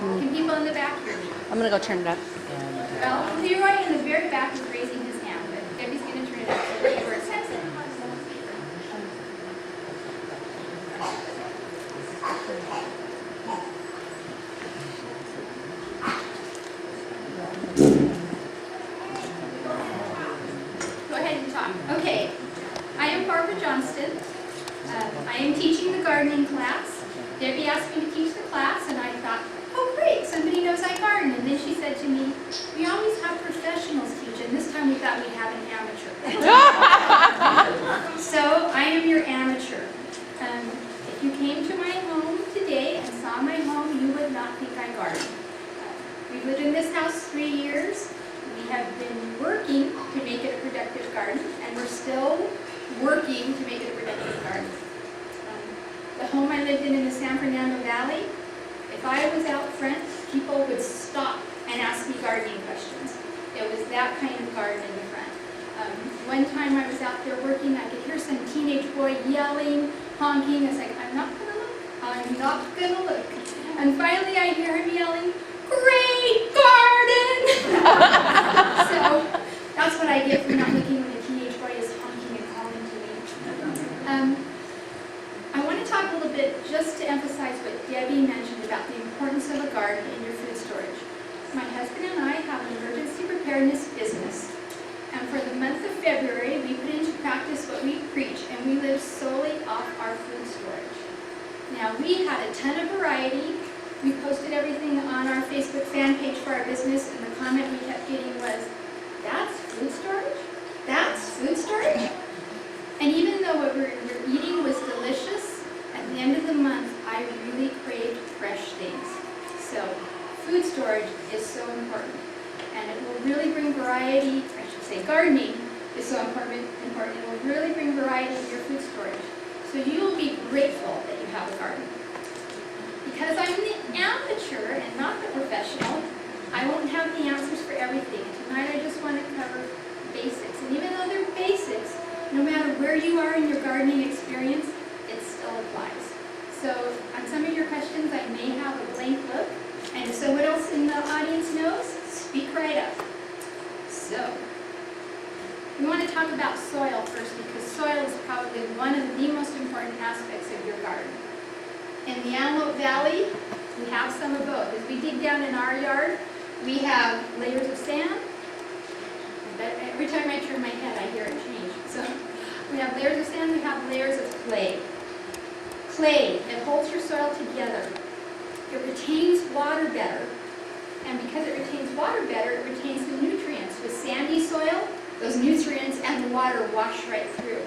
Can people in the back hear me? I'm gonna go turn it up. Well, Leroy in the very back is raising his hand, but Debbie's going to turn it up so that where it says it. Go ahead and talk. Okay, I am Barbara Johnston. I am teaching the gardening class. Debbie asked me to teach the class, and I thought, oh great, somebody knows I garden. And then she said to me, we always have professionals teach, and this time we thought we'd have an amateur. So I am your amateur. If you came to my home today and saw my home, you would not think I garden. We've lived in this house 3 years. We have been working to make it a productive garden, and we're still working to make it a productive garden. The home I lived in the San Fernando Valley, if I was out front, people would stop and ask me gardening questions. It was that kind of garden in the front. One time I was out there working, I could hear some teenage boy yelling, honking. I was like, I'm not going to look. I'm not going to look. And finally I hear him yelling, great garden! So that's what I get for not looking when a teenage boy is honking and calling to me. I want to talk a little bit just to emphasize what Debbie mentioned about the importance of a garden in your food storage. My husband and I have an emergency preparedness business. And for the month of February, we put into practice what we preach, and we live solely off our food storage. Now, we had a ton of variety. We posted everything on our Facebook fan page for our business, and the comment we kept getting was, that's food storage? That's food storage? And even though what we're eating was delicious, at the end of the month, I really craved fresh things. So, food storage is so important. And it will really bring variety, I should say gardening is so important. It will really bring variety to your food storage. So you will be grateful that you have a garden. Because I'm the amateur and not the professional, I won't have the answers for everything. Tonight I just want to cover basics. And even though they're basics, no matter where you are in your gardening experience, it still applies. So on some of your questions, I may have a blank look. And if someone else in the audience knows, speak right up. So, we want to talk about soil first because soil is probably one of the most important aspects of your garden. In the Antelope Valley, we have some of both. As we dig down in our yard, we have layers of sand. Every time I turn my head, I hear it change. So, we have layers of sand, we have layers of clay. Clay, it holds your soil together. It retains water better, and because it retains water better, it retains the nutrients. With sandy soil, those nutrients and the water wash right through.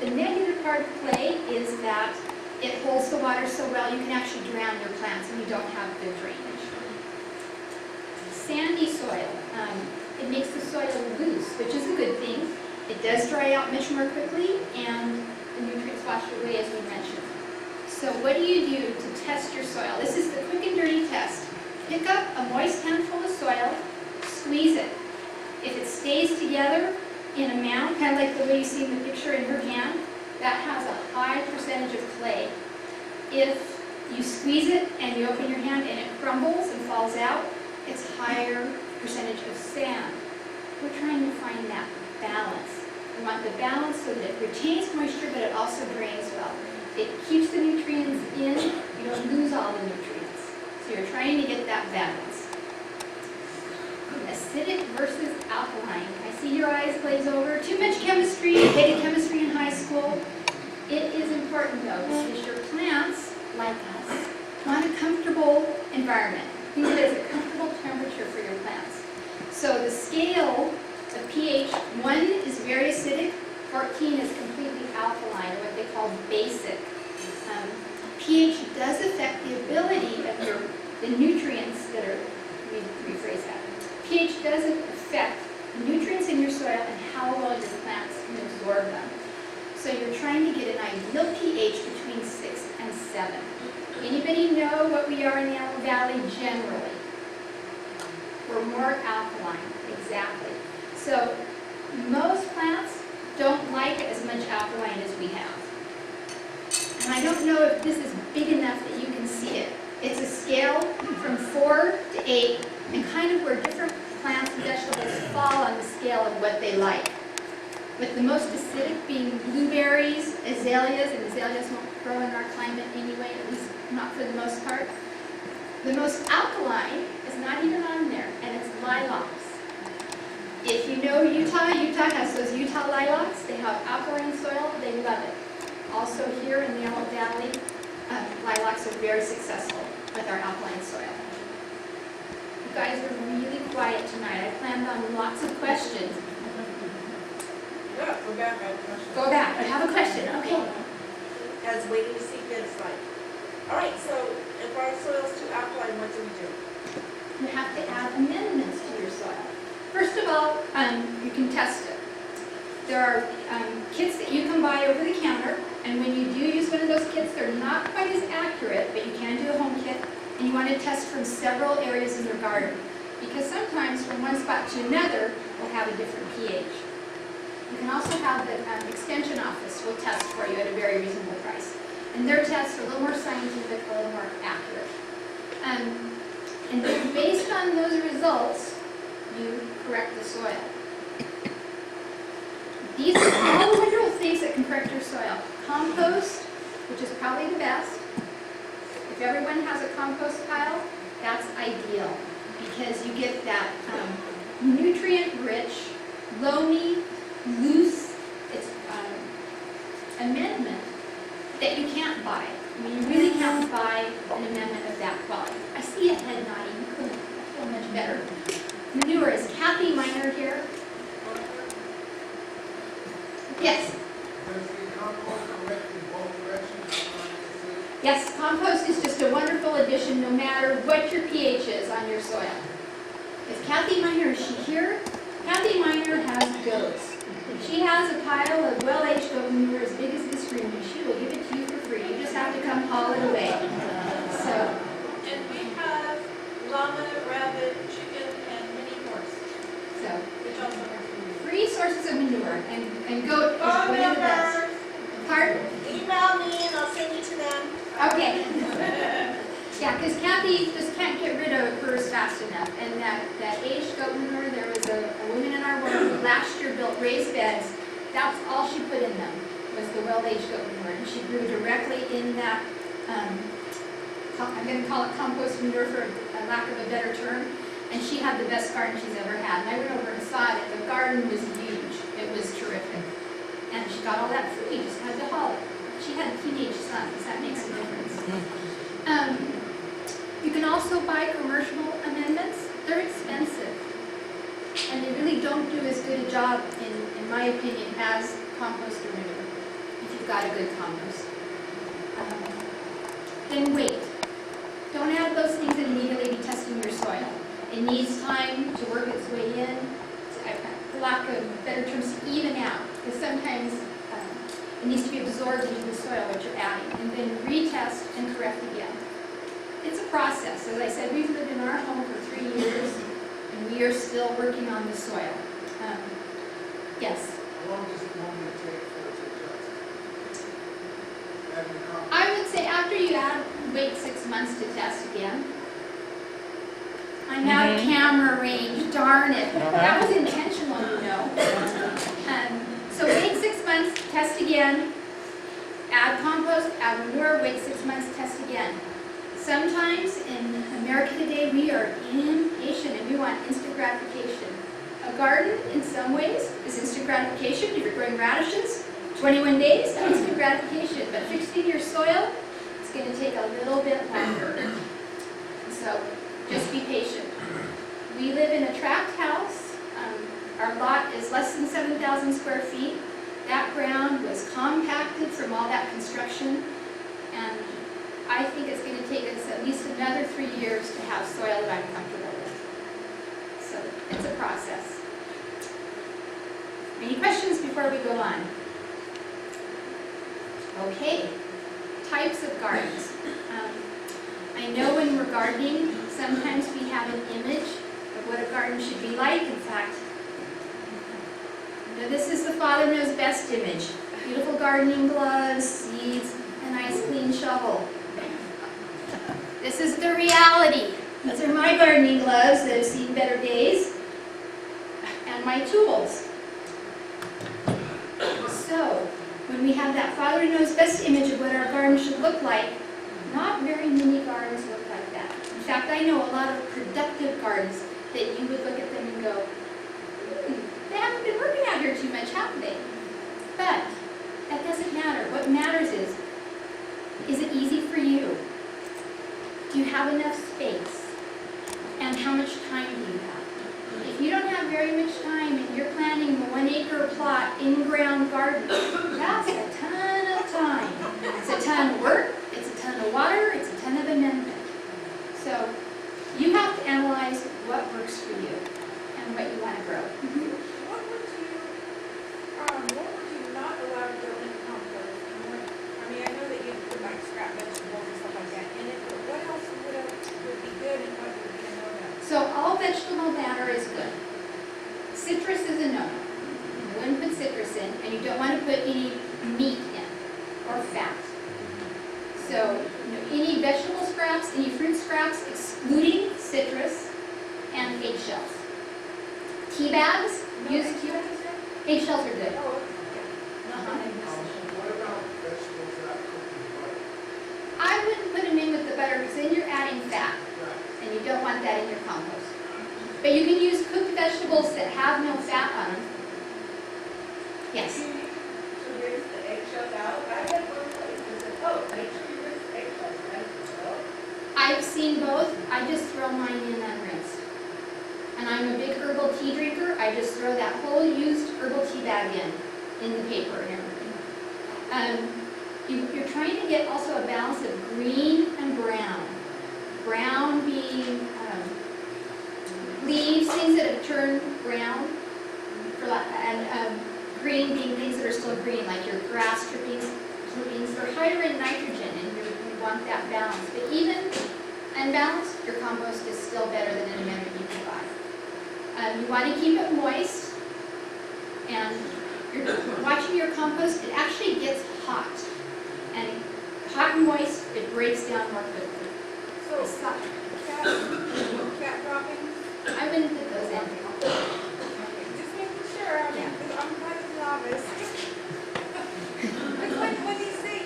The negative part of clay is that it holds the water so well you can actually drown your plants and you don't have good drainage. Sandy soil, it makes the soil loose, which is a good thing. It does dry out much more quickly, and the nutrients wash away, as we mentioned. So what do you do to test your soil? This is the quick and dirty test. Pick up a moist handful of soil, squeeze it. If it stays together in a mound, kind of like the way you see in the picture in her hand, that has a high percentage of clay. If you squeeze it and you open your hand and it crumbles and falls out, it's higher percentage of sand. We're trying to find that balance. We want the balance so that it retains moisture, but it also drains well. It keeps the nutrients in, you don't lose all the nutrients. So you're trying to get that balance. Acidic versus alkaline. I see your eyes glaze over. Too much chemistry, hated chemistry in high school. It is important though, because your plants, like us, want a comfortable environment. Think of it as a comfortable temperature for your plants. So the scale, the pH, 1 is very acidic, 14 is completely alkaline, or what they call basic. pH does affect the ability of the nutrients that are, let me rephrase that. pH does affect the nutrients in your soil and how well your plants can absorb them. So you're trying to get an ideal pH between 6 and 7. Anybody know what we are in the Antelope Valley generally? We're more alkaline, exactly. So most plants don't like as much alkaline as we have. And I don't know if this is big enough that you can see it. It's a scale from 4 to 8, and kind of where different plants and vegetables fall on the scale of what they like. With the most acidic being blueberries, azaleas, and azaleas won't grow in our climate anyway, at least not for the most part. The most alkaline is not even on there, and it's lilacs. If you know Utah, Utah has those Utah lilacs. They have alkaline soil, they love it. Also here in the Yellow Valley, lilacs are very successful with our alkaline soil. You guys are really quiet tonight. I planned on lots of questions. Yeah, go back, I have a question. Go back, I have a question, okay. As waiting to see kids like, all right, so if our soil's too alkaline, what do we do? You have to add amendments to your soil. First of all, you can test it. There are kits that you can buy over the counter, and when you do use one of those kits, they're not quite as accurate, but you can do a home kit, and you want to test from several areas in your garden, because sometimes from one spot to another will have a different pH. You can also have the extension office will test for you at a very reasonable price, and their tests are a little more scientific, a little more accurate. And then based on those results, you correct the soil. These are all the wonderful things that can correct your soil. Compost, which is probably the best. If everyone has a compost pile, that's ideal because you get that nutrient-rich, loamy, loose amendment that you can't buy. I mean, you really can't buy an amendment of that quality. I see a head nodding. You couldn't. I feel much better. Manure. Is Kathy Miner here? Yes. Does the compost correct in both directions? Yes, compost is just a wonderful addition no matter what your pH is on your soil. Is Kathy Miner, is she here? Kathy Miner has goats. She has a pile of well-aged goat manure as big as this room, and she will give it to you for free. You just have to come haul it away. So, And we have llama, rabbit, chicken, and mini horse, so which also are food. free sources of manure, and goat is Phone one of the best. number, Pardon? email me and I'll send you to them. Okay. Yeah, because Kathy just can't get rid of hers fast enough. And that aged goat manure, there was a woman in our world who last year built raised beds. That's all she put in them, was the well-aged goat manure. And she grew directly in that, I'm going to call it compost manure for a lack of a better term. And she had the best garden she's ever had. And I went over and saw it. The garden was huge. It was terrific. And she got all that free, just had to haul it. She had teenage sons, that makes a difference. You can also buy commercial amendments. They're expensive. And they really don't do as good a job, in my opinion, as compost or manure, if you've got a good compost. Then wait. Don't add those things and immediately be testing your soil. It needs time to work its way in, for lack of better terms, to even out. Because sometimes it needs to be absorbed into the soil, what you're adding, and then retest and correct again. It's a process. As I said, we've lived in our home for 3 years, and we are still working on the soil. Yes? How long does it normally take for it to adjust? Adding the compost? I would say after you add, wait 6 months to test again. I'm out of camera range, darn it. That was intentional, you know. So wait 6 months, test again. Add compost, add manure, wait 6 months, test again. Sometimes in America today, we are impatient and we want instant gratification. A garden, in some ways, is instant gratification. If you're growing radishes, 21 days, instant gratification. But fixing your soil, it's going to take a little bit longer. So just be patient. We live in a tract house. Our lot is less than 7,000 square feet. That ground was compacted from all that construction, and I think it's going to take us at least another 3 years to have soil that I'm comfortable with. So it's a process. Any questions before we go on? Okay, types of gardens. I know when we're gardening, sometimes we have an image of what a garden should be like. In fact, this is the Father Knows Best image. Beautiful gardening gloves, seeds, a nice clean shovel. This is the reality. These are my gardening gloves that have seen better days, and my tools. So, when we have that Father Knows Best image of what our garden should look like, not very many gardens look like that. In fact, I know a lot of productive gardens that you would look at them and go, they haven't been working out here too much, have they? But that doesn't matter. What matters is it easy for you? Do you have enough space? And how much time do you have? If you don't have very much time and you're planting a 1 acre plot in-ground garden, that's a ton of time. It's a ton of work, it's a ton of water, it's a ton of amendment. So you have to analyze what works for you and what you want to grow. What would you not allow to go in compost? I mean, I know that you put like scrap vegetables and stuff like that in it, but what else would be good and what would be a no-no? So all vegetable matter is good. Citrus is a no-no. You wouldn't put citrus in, and you don't want to put any meat in or fat. So any vegetable scraps, any fruit scraps, excluding citrus and eggshells. Tea bags, use tea bags. Eggshells are good. Oh, okay. What about vegetables that are cooked in butter? I wouldn't put them in with the butter because then you're adding fat, Right. and you don't want that in your compost. But you can use cooked vegetables that have no fat on them. Yes. To rinse the eggshells out. I had one place that said, oh, make sure you rinse the eggshells, right? Oh, I've seen both. I just throw mine in unrinsed. And I'm a big herbal tea drinker. I just throw that whole used herbal tea bag in the paper and everything. You're trying to get also a balance of green and brown. Brown being leaves, things that have turned brown, and green being things that are still green, like your grass clippings. They're higher in nitrogen, and you want that balance. But even unbalanced, your compost is still better than an amendment you can buy. You want to keep it moist, and you're watching your compost, it actually gets hot. And hot and moist, it breaks down more quickly. So, It's hot. cat droppings? I wouldn't put those in. Just making sure, I mean, 'cause I'm quite a novice. But when you say,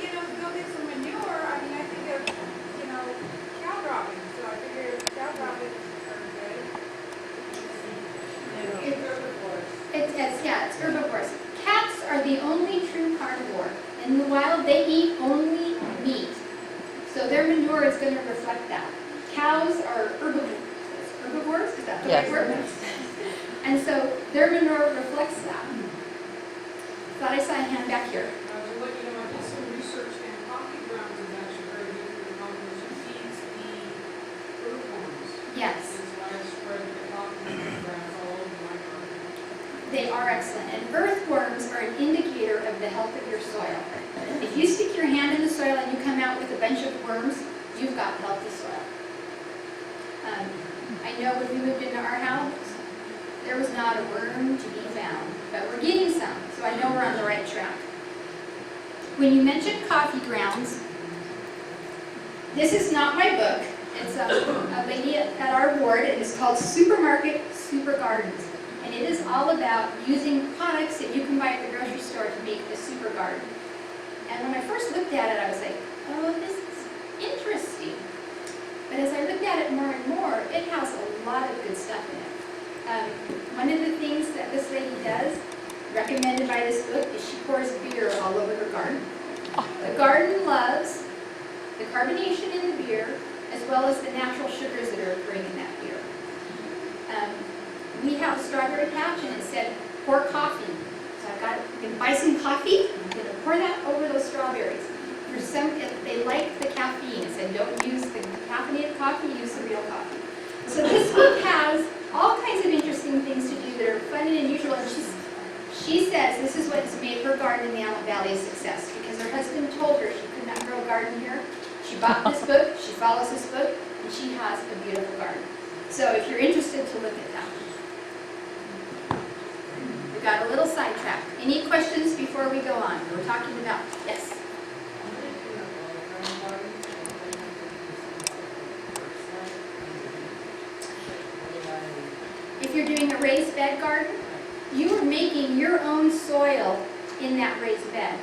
go get some manure, I mean, I think of, cow droppings, so I figure cow droppings are good. It's herbivores. Cats are the only true carnivore. In the wild, they eat only meat. So their manure is going to reflect that. Cows are herbivores, is that the right Yes. word? And so their manure reflects that. Thought I saw a hand back here. To let you know, I did some research, and coffee grounds is actually very good for your compost. It feeds the earthworms. Yes, That's why I spread the coffee grounds all over my garden. they are excellent. And earthworms are an indicator of the health of your soil. If you stick your hand in the soil and you come out with a bunch of worms, you've got healthy soil. I know when we moved into our house, there was not a worm to be found, but we're getting some, so I know we're on the right track. When you mentioned coffee grounds, this is not my book. It's a lady at our ward. It is called Supermarket Super Gardens. And it is all about using products that you can buy at the grocery store to make a super garden. And when I first looked at it, I was like, oh, this is interesting. But as I looked at it more and more, it has a lot of good stuff in it. One of the things that this lady does, recommended by this book, is she pours beer all over her garden. The garden loves the carbonation in the beer, as well as the natural sugars that are occurring in that beer. We have a strawberry patch, and it said, pour coffee. So you can buy some coffee, I'm going to pour that over those strawberries. For some, they like the caffeine. It said, don't use the caffeinated coffee, use the real coffee. So this book has all kinds of interesting things to do that are fun and unusual, and she says this is what's made her garden in the Allen Valley a success, because her husband told her she could not grow a garden here. She bought this book, she follows this book, and she has a beautiful garden. So if you're interested to look at that. We got a little sidetracked. Any questions before we go on? We're talking about, yes? you're doing a raised bed garden, you are making your own soil in that raised bed.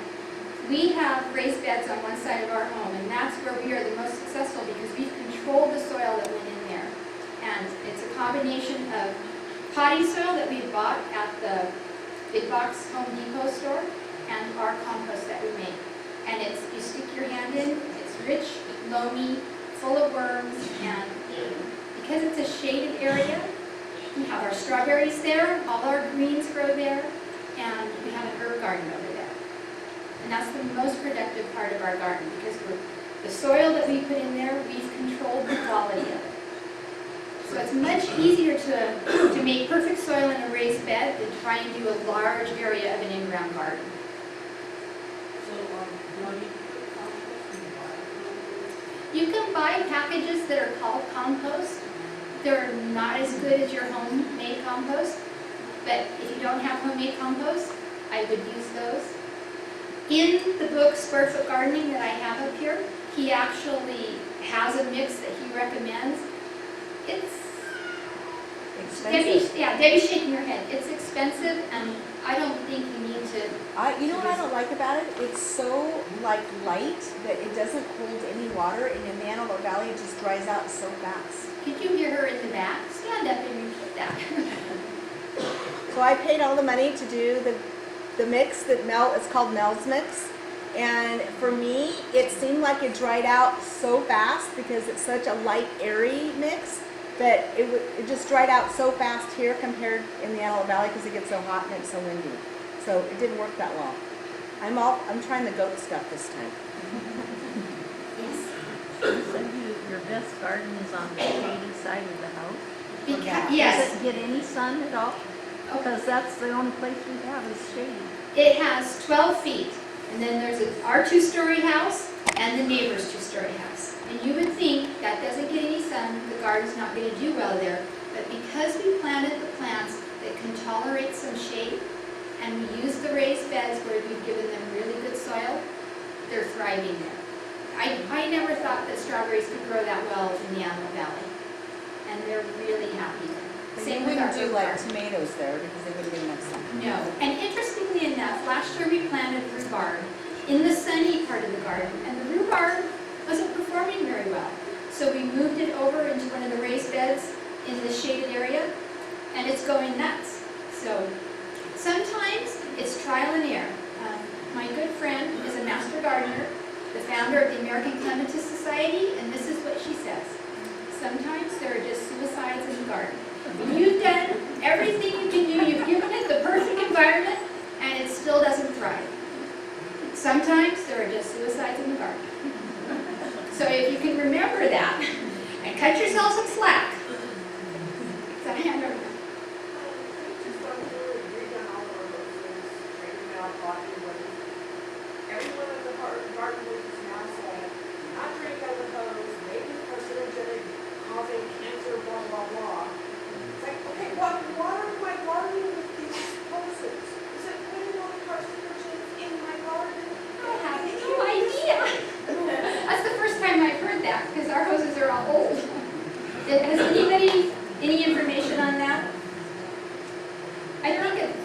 We have raised beds on one side of our home, and that's where we are the most successful because we've controlled the soil that went in there. And it's a combination of potting soil that we bought at the big box Home Depot store and our compost that we make. And it's, you stick your hand in, it's rich, loamy, full of worms, and because it's a shaded area, we have our strawberries there, all our greens grow there, and we have an herb garden over there. And that's the most productive part of our garden because the soil that we put in there, we've controlled the quality of it. So it's much easier to make perfect soil in a raised bed than try and do a large area of an in-ground garden. So, do I need to put compost in the bio? You can buy packages that are called compost. They're not as good as your homemade compost, but if you don't have homemade compost, I would use those. In the book Square Foot Gardening that I have up here, he actually has a mix that he recommends. It's Expensive. Debbie's shaking her head. It's expensive, and I don't think you need to. You know what I don't like about it? It's so like light that it doesn't hold any water, and in the Antelope Valley it just dries out so fast. Could you hear her in the back? Stand up and repeat that. So I paid all the money to do the mix that it's called Mel's Mix. And for me, it seemed like it dried out so fast because it's such a light, airy mix that it just dried out so fast here compared in the Antelope Valley because it gets so hot and it's so windy. So it didn't work that well. I'm trying the goat stuff this time. Yes. You said your best garden is on the shady side of the house? Yes. Does it get any sun at all? Because that's the only place we have is shady. It has 12 feet, and then there's our two-story house and the neighbor's two-story house. And you would think that doesn't get any sun, the garden's not going to do well there. But because we planted the plants that can tolerate some shade, and we use the raised beds where we've given them really good soil, they're thriving there. I never thought that strawberries could grow that well in the Antelope Valley, and they're really happy there. But Same you with our wouldn't do herb like garden. tomatoes there because they wouldn't get enough sun. No, and interestingly enough, last year we planted rhubarb in the sunny part of the garden, and the rhubarb wasn't performing very well. So we moved it over into one of the raised beds in the shaded area, and it's going nuts. So sometimes it's trial and error. My good friend is a master gardener, the founder of the American Clematis Society, and this is what she says. Sometimes there are just suicides in the garden. You've done everything you can do, you've given it the perfect environment, and it still doesn't thrive. Sometimes there are just suicides in the garden. So if you can remember that, and cut yourself some slack. So I hand over. Just gone through and redone all of our hoses, straightened out, blocking ways. Every one of the garden hoses now said, not drink out of the hose, maybe carcinogenic, causing cancer, blah, blah, blah. It's like, okay, why am I gardening with these hoses? Is it putting all the carcinogens in my garden? I have no idea. That's the first time I've heard that, because our hoses are all old. Has anybody, any information on that? I think it, If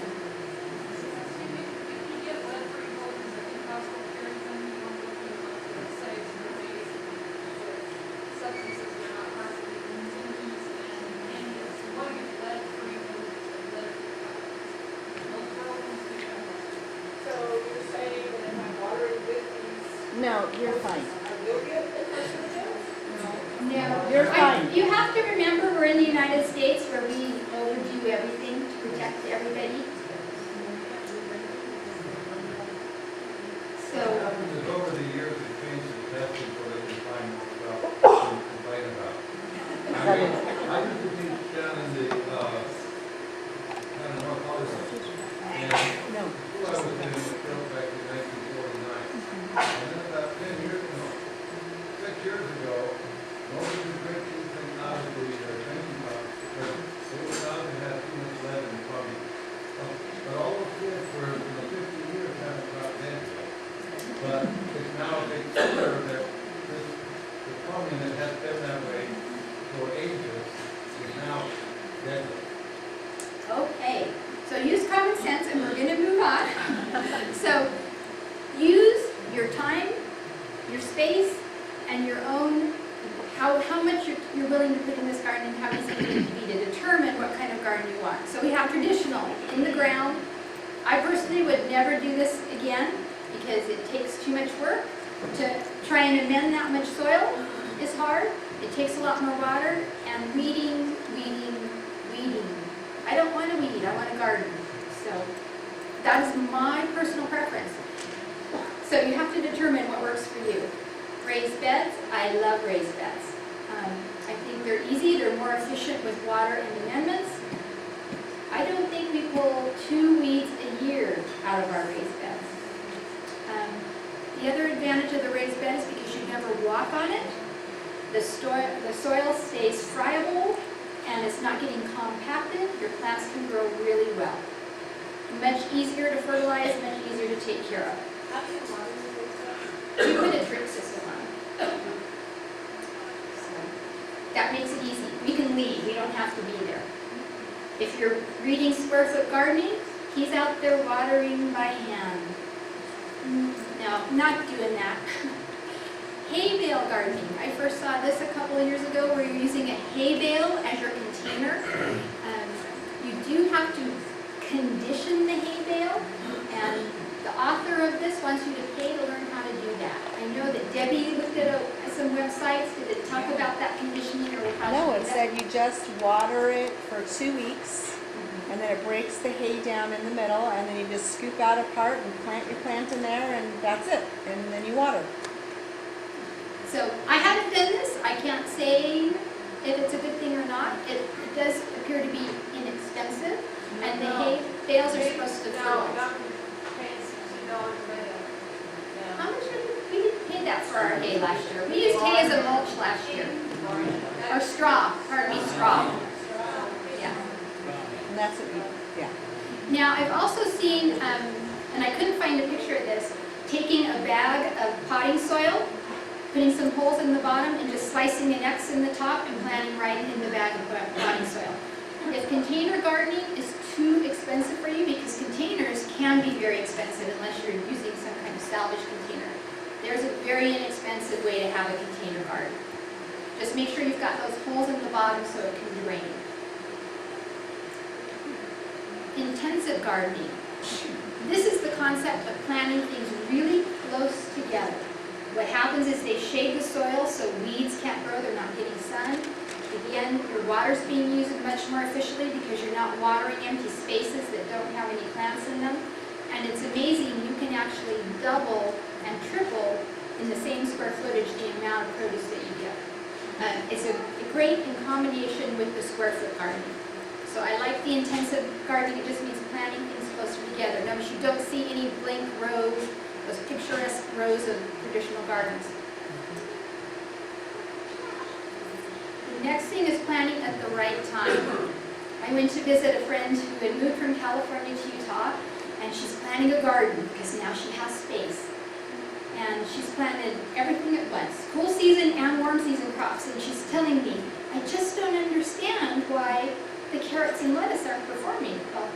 you get lead-free hoses, I think Costco carries them, you don't look at it safe, substances that are not harmful, continues and dangerous. You want to get lead-free hoses and lead-free pipes. Those programs do have that. So you're saying that if I'm watering with these, No, you're fine. I will get carcinogens? no. You're fine. You have to remember we're in the United States where we overdo everything to protect everybody. So, Because over the years, they changed the testing so they can find more stuff to complain about. I mean, I used to teach down in the, North Hollywood. And No. I was in the field back in 1949. And then about 10 years, no, 6 years ago, nobody could drink anything out of the drinking cup because it was found to have too much lead in the plumbing. But all those kids for 50 years haven't got that yet. But it's now a big clear that the plumbing that has been that way for ages is now deadly. you're willing to put in this garden and how easy it would be to determine what kind of garden you want. So we have traditional, in the ground. I personally would never do this again because it takes too much work. To try and amend that much soil is hard. It takes a lot more water and weeding. I don't want to weed, I want to garden. So that is my personal preference. So you have to determine what works for you. Raised beds, I love raised beds. I think they're easy, they're more efficient with water and amendments. I don't think we pull 2 weeds a year out of our raised beds. The other advantage of the raised bed is because you never walk on it. The soil stays friable and it's not getting compacted. Your plants can grow really well. Much easier to fertilize, much easier to take care of. How do you monitor this? You put a drip system on it. So that makes it easy. We can leave, we don't have to be there. If you're reading Square Foot Gardening, he's out there watering by hand. No, not doing that. Hay bale gardening. I first saw this a couple of years ago where you're using a hay bale as your container. You do have to condition the hay bale, and the author of this wants you to pay to learn how to do that. I know that Debbie looked at some websites. Did it talk about that conditioning or how No, to it do said that? you just water it for 2 weeks, and then it breaks the hay down in the middle, and then you just scoop out a part and plant your plant in there, and that's it. And then you water. So I haven't done this. I can't say if it's a good thing or not. It does appear to be inexpensive, and the hay bales are supposed to No, fertilize. not paying $60 a bale. How much did we didn't pay that for our hay last year? We used hay as a mulch last year. Or straw, pardon me, straw. Yeah. And that's what you, yeah. Now, I've also seen, and I couldn't find a picture of this, taking a bag of potting soil, putting some holes in the bottom, and just slicing an X in the top and planting right in the bag of potting soil. If container gardening is too expensive for you, because containers can be very expensive unless you're using some kind of salvage container, there's a very inexpensive way to have a container garden. Just make sure you've got those holes in the bottom so it can drain. Intensive gardening. This is the concept of planting things really close together. What happens is they shade the soil so weeds can't grow, they're not getting sun. Again, your water's being used much more efficiently because you're not watering empty spaces that don't have any plants in them. And it's amazing, you can actually double and triple in the same square footage the amount of produce that you get. It's a great in combination with the square foot gardening. So I like the intensive gardening, it just means planting things closer together. Notice you don't see any blank rows, those picturesque rows of traditional gardens. The next thing is planting at the right time. I went to visit a friend who had moved from California to Utah, and she's planting a garden because now she has space. And she's planted everything at once, cool season and warm season crops. And she's telling me, I just don't understand why the carrots and lettuce aren't performing. Well,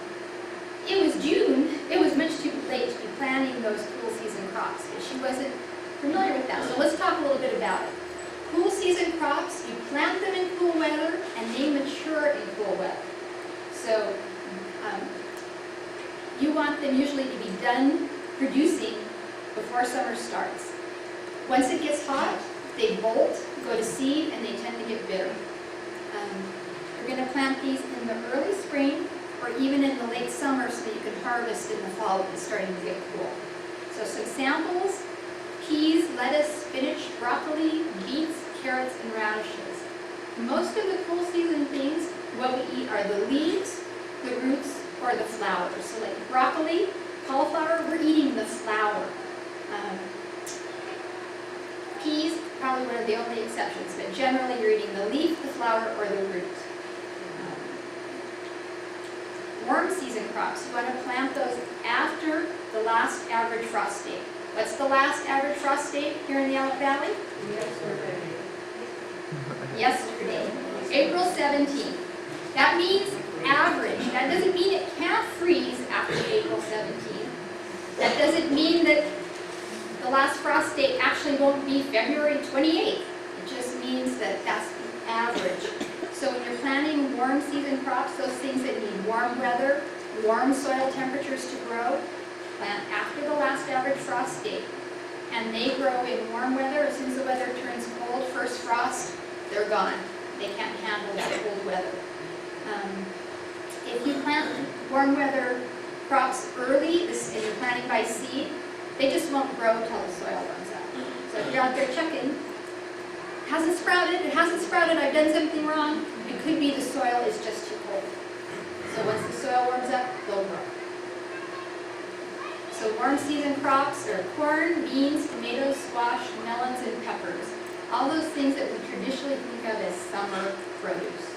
it was June. It was much too late to be planting those cool season crops, but she wasn't familiar with that. So let's talk a little bit about it. Cool season crops, you plant them in cool weather and they mature in cool weather. So you want them usually to be done producing before summer starts. Once it gets hot, they bolt, go to seed, and they tend to get bitter. You're going to plant these in the early spring or even in the late summer so that you can harvest in the fall when it's starting to get cool. So some samples: peas, lettuce, spinach, broccoli, beets, carrots, and radishes. Most of the cool season things, what we eat are the leaves, the roots, or the flowers. So like broccoli, cauliflower, we're eating the flower. Peas, probably one of the only exceptions, but generally you're eating the leaf, the flower, or the root. Warm season crops, you want to plant those after the last average frost date. What's the last average frost date here in the Aleut Valley? Yesterday, April 17th. That means average. That doesn't mean it can't freeze after April 17th. That doesn't mean that the last frost date actually won't be February 28th. It just means that that's the average. So when you're planting warm season crops, those things that need warm weather, warm soil temperatures to grow, plant after the last average frost date. And they grow in warm weather. As soon as the weather turns cold, first frost, they're gone. They can't handle that cold weather. If you plant warm weather crops early, and you're planting by seed, they just won't grow until the soil warms up. So if you're out there checking, hasn't sprouted, it hasn't sprouted, I've done something wrong, it could be the soil is just too cold. So once the soil warms up, they'll grow. So warm season crops are corn, beans, tomatoes, squash, melons, and peppers. All those things that we traditionally think of as summer produce.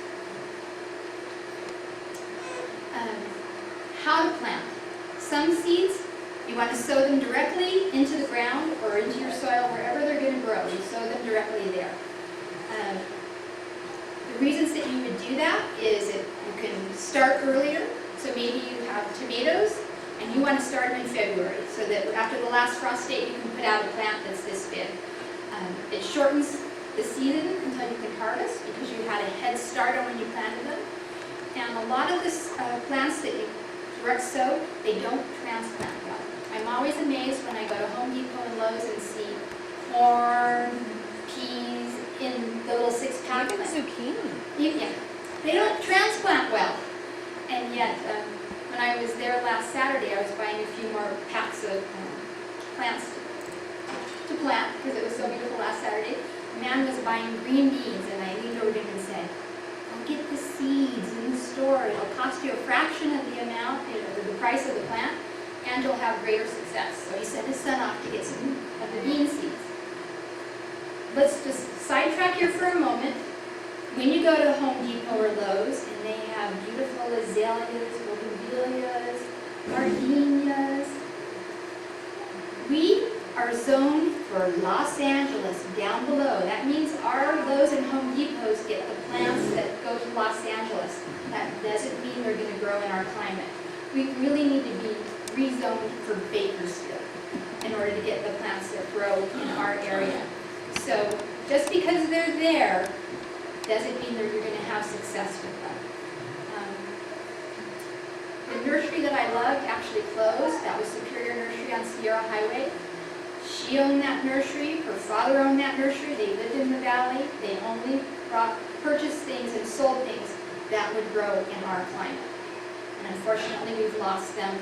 How to plant. Some seeds, you want to sow them directly into the ground or into your soil, wherever they're going to grow. You sow them directly there. The reasons that you would do that is that you can start earlier. So maybe you have tomatoes and you want to start them in February, so that after the last frost date you can put out a plant that's this big. It shortens the season until you can harvest because you had a head start on when you planted them. And a lot of this plants that you direct sow, they don't transplant well. I'm always amazed when I go to Home Depot and Lowe's and see corn, peas in the little 6-pack. Even zucchini. Yeah, they don't transplant well. And yet, when I was there last Saturday, I was buying a few more packs of plants to plant because it was so beautiful last Saturday. A man was buying green beans, and I leaned over to him and said, "Go get the seeds in the store. It'll cost you a fraction of the amount, the price of the plant, and you'll have greater success." So he sent his son off to get some of the bean seeds. Let's just sidetrack here for a moment. When you go to Home Depot or Lowe's and they have beautiful azaleas, bougainvilleas, gardenias, we are zoned for Los Angeles down below. That means our Lowe's and Home Depots get the plants that go to Los Angeles. That doesn't mean they're going to grow in our climate. We really need to be rezoned for Bakersfield in order to get the plants that grow in our area. So just because they're there doesn't mean that you're going to have success with them. The nursery that I loved actually closed. That was Superior Nursery on Sierra Highway. She owned that nursery. Her father owned that nursery. They lived in the valley. They only purchased things and sold things that would grow in our climate. And unfortunately, we've lost them.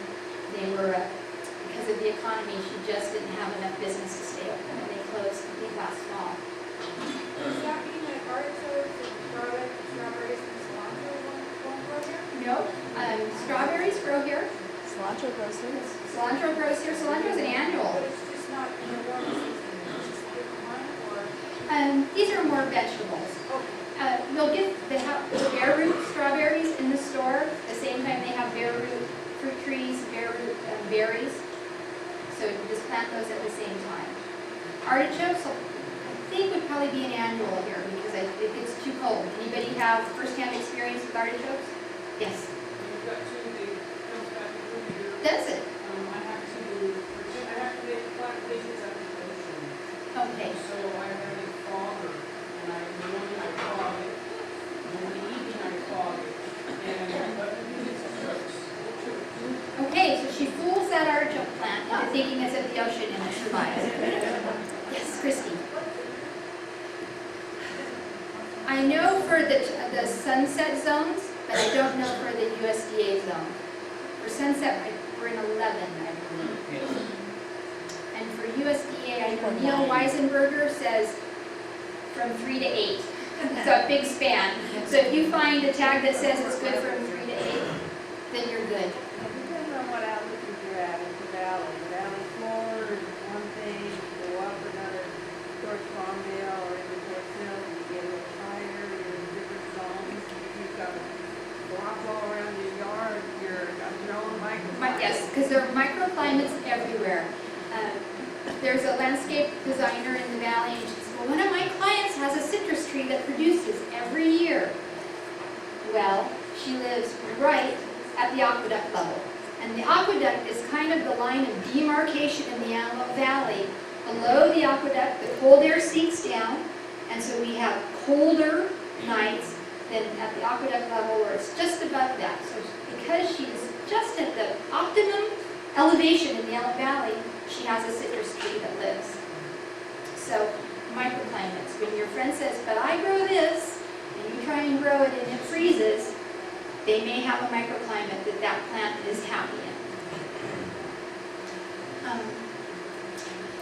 They were, because of the economy, she just didn't have enough business to stay open, and they closed last fall. Does that mean that artichokes and strawberries and cilantro won't grow here? No, strawberries grow here. Cilantro grows here. Cilantro grows here. Cilantro is an annual. But it's just not in the warm season, it's just a different one, or? These are more vegetables. Okay. You'll get the bare root strawberries in the store. The same time they have bare root fruit trees, bare root berries. So you just plant those at the same time. Artichokes, I think would probably be an annual here because it gets too cold. Anybody have first-hand experience with artichokes? Yes. We've got two big, comes back to here. Does it? I have to make plantations application. Okay. So I have a fogger, and in the morning I fog it, and in the evening I fog it, and but it's tricks. Okay, so she fools that artichoke plant into thinking it's at the ocean and it survives. Yes, Christy. I know for the sunset zones, but I don't know for the USDA zone. For sunset, we're in 11, I believe. And for USDA, I know Neil Weisenberger says from 3 to 8. It's a big span. So if you find a tag that says it's good from 3 to 8, then you're good. It depends on what altitude you're at in the valley. The valley floor is one thing, you go up another towards Farmdale or into Fort Sill, you get a little higher, you're in different zones. You've got blocks all around your yard, you've got your own microclimate. Yes, because there are microclimates everywhere. There's a landscape designer in the valley, and she says, well, one of my clients has a citrus tree that produces every year. Well, she lives right at the aqueduct level. And the aqueduct is kind of the line of demarcation in the Antelope Valley. Below the aqueduct, the cold air sinks down, and so we have colder, nights than at the aqueduct level where it's just above that. So because she's just at the optimum elevation in the Yellow Valley, she has a citrus tree that lives. So microclimates, when your friend says, but I grow this, and you try and grow it and it freezes, they may have a microclimate that that plant is happy in.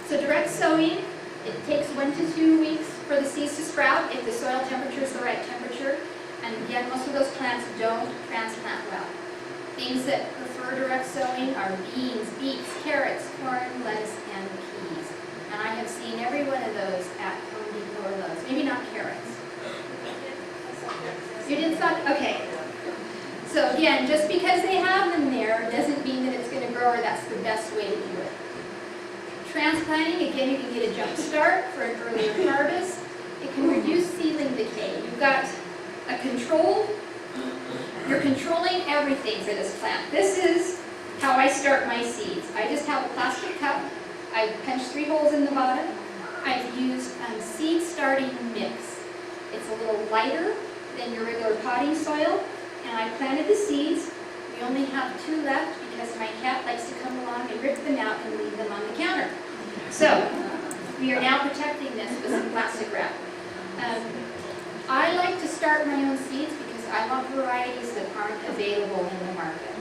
So direct sowing, it takes 1 to 2 weeks for the seeds to sprout if the soil temperature is the right temperature. And again, most of those plants don't transplant well. Things that prefer direct sowing are beans, beets, carrots, corn, lettuce, and peas. And I have seen every one of those at Home Depot or Lowe's. Maybe not carrots. You did thought, okay. So again, just because they have them there doesn't mean that it's going to grow or that's the best way to do it. Transplanting, again, you can get a jump start for an earlier harvest. It can reduce seedling decay. You've got a control, you're controlling everything for this plant. This is how I start my seeds. I just have a plastic cup. I punch 3 holes in the bottom. I've used seed starting mix. It's a little lighter than your regular potting soil. And I planted the seeds. We only have 2 left because my cat likes to come along and rip them out and leave them on the counter. So we are now protecting this with some plastic wrap. I like to start my own seeds because I want varieties that aren't available in the market.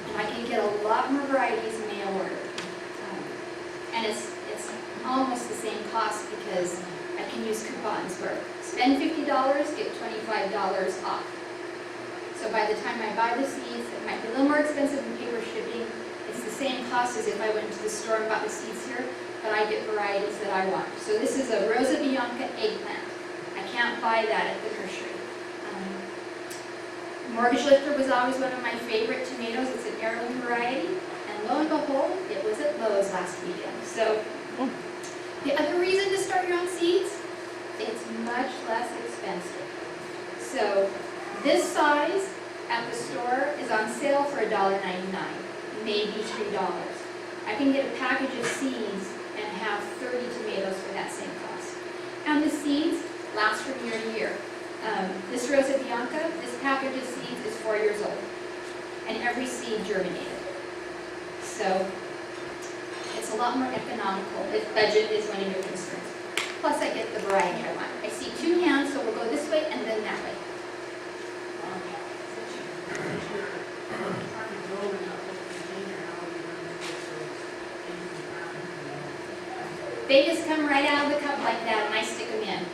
And I can get a lot more varieties mail order. And it's almost the same cost because I can use coupons where spend $50, get $25 off. So by the time I buy the seeds, it might be a little more expensive in paper shipping. It's the same cost as if I went to the store and bought the seeds here, but I get varieties that I want. So this is a Rosa Bianca eggplant. I can't buy that at the nursery. Mortgage Lifter was always one of my favorite tomatoes. It's an heirloom variety. And lo and behold, it was at Lowe's last weekend. So the other reason to start your own seeds, it's much less expensive. So this size at the store is on sale for $1.99, maybe $3. I can get a package of seeds and have 30 tomatoes for that same cost. And the seeds last from year to year. This Rosa Bianca, this package of seeds is 4 years old. And every seed germinated. So it's a lot more economical if budget is one of your concerns. Plus I get the variety I want. I see 2 hands, so we'll go this way and then that way. They just come right out of the cup like that and I stick them in.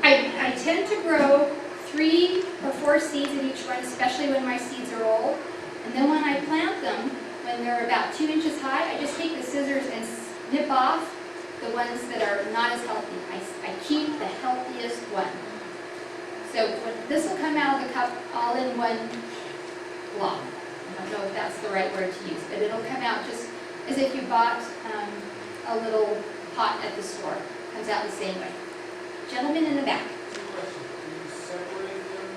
I tend to grow 3 or 4 seeds in each one, especially when my seeds are old. And then when I plant them, when they're about 2 inches high, I just take the scissors and snip off the ones that are not as healthy. I keep the healthiest one. So this will come out of the cup all in one block. I don't know if that's the right word to use, but it'll come out just as if you bought a little pot at the store. Comes out the same way. Gentleman in the back. Two questions. Do you separate them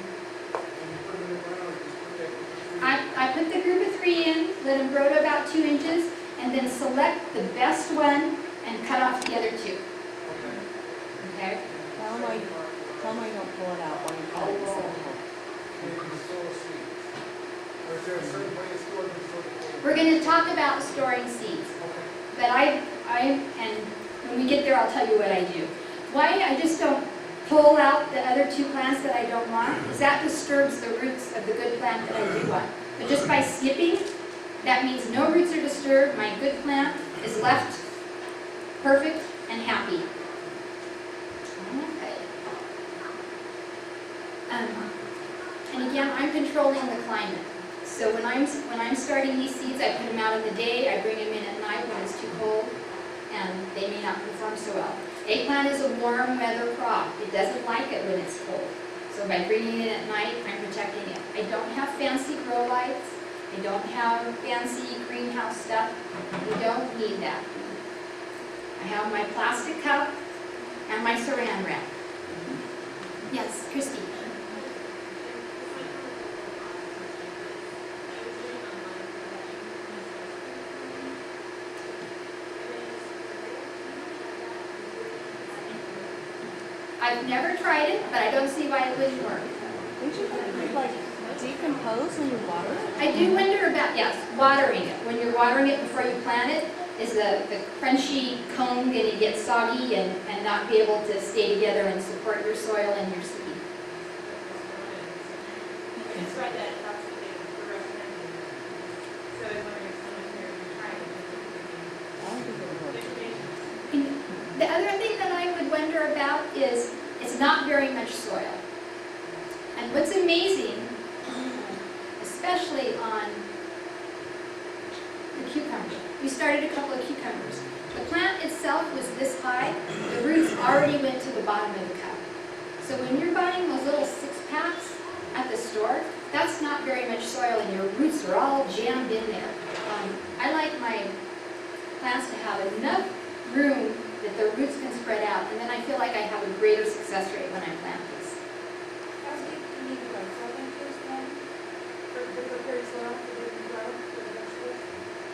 and you put them in the ground, or you just put that? I put the group of 3 in, let them grow to about 2 inches, and then select the best one and cut off the other 2. Okay. Okay? Tell them I don't pull it out while you're How putting long it. can you store seeds? Or is there a certain way to store them so that We're going to talk about storing seeds. Okay. But and when we get there, I'll tell you what I do. Why I just don't pull out the other 2 plants that I don't want is that disturbs the roots of the good plant that I do want. But just by skipping, that means no roots are disturbed, my good plant is left perfect and happy. Okay. And again, I'm controlling the climate. So when I'm starting these seeds, I put them out in the day, I bring them in at night when it's too cold, and they may not perform so well. Eggplant is a warm weather crop. It doesn't like it when it's cold. So by bringing it in at night, I'm protecting it. I don't have fancy grow lights. I don't have fancy greenhouse stuff. You don't need that. I have my plastic cup and my saran wrap. Yes, Christy. I've never tried it, but I don't see why it wouldn't work. Don't you think it would like decompose when you water it? I do wonder about, yes, watering it. When you're watering it before you plant it, is the crunchy cone going to get soggy and not be able to stay together and support your soil and your seed? It's right that, that's what they were recommending. So I was wondering if someone here would try it. I don't think it would work. Information. The other thing that I would wonder about is it's not very much soil. And what's amazing, especially on the cucumber, we started a couple of cucumbers. The plant itself was this high, the roots already went to the bottom of the cup. So when you're buying those little 6-packs at the store, that's not very much soil and your roots are all jammed in there. I like my plants to have enough room that the roots can spread out, and then I feel like I have a greater success rate when I plant these. How deep do you need to go? 12 inches then? For the prepared soil for the grow, for the vegetables?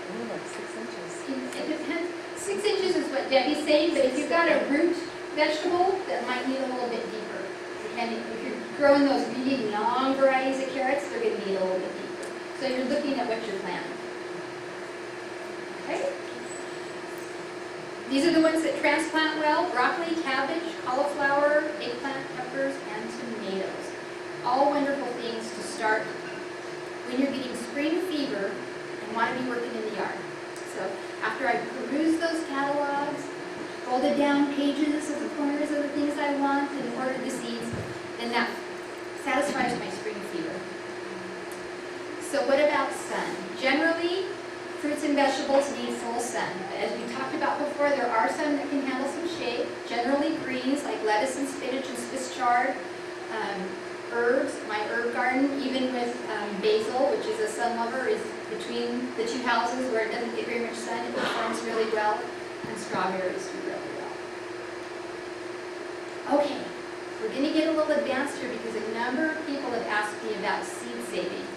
Only like 6 inches. It depends, 6 inches is what Debbie's saying, but if you've got a root vegetable, that might need a little bit deeper. Depending, if you're growing those really long varieties of carrots, they're gonna need a little bit deeper. So you're looking at what you're planting. Okay? These are the ones that transplant well: broccoli, cabbage, cauliflower, eggplant, peppers, and tomatoes. All wonderful things to start when you're getting spring fever and want to be working in the yard. So after I peruse those catalogs, folded down pages of the corners of the things I want and ordered the seeds, then that satisfies my spring fever. So what about sun? Generally, fruits and vegetables need full sun. But as we talked about before, there are some that can handle some shade. Generally greens like lettuce and spinach and Swiss chard. Herbs, my herb garden, even with basil, which is a sun lover, is between the two houses where it doesn't get very much sun. It performs really well. And strawberries do really well. Okay, we're going to get a little advanced here because a number of people have asked me about seed saving.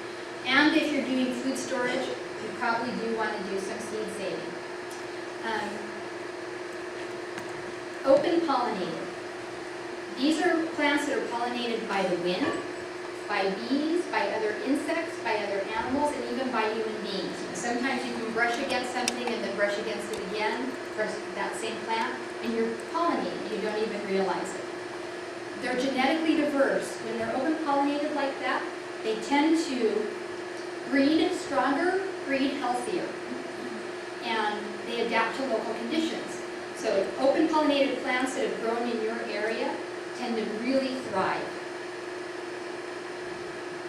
And if you're doing food storage, you probably do want to do some seed saving. Open pollinated. These are plants that are pollinated by the wind, by bees, by other insects, by other animals, and even by human beings. Sometimes you can brush against something and then brush against it again, or that same plant, and you're pollinating. You don't even realize it. They're genetically diverse. When they're open pollinated like that, they tend to breed stronger, breed healthier, and they adapt to local conditions. So open pollinated plants that have grown in your area tend to really thrive.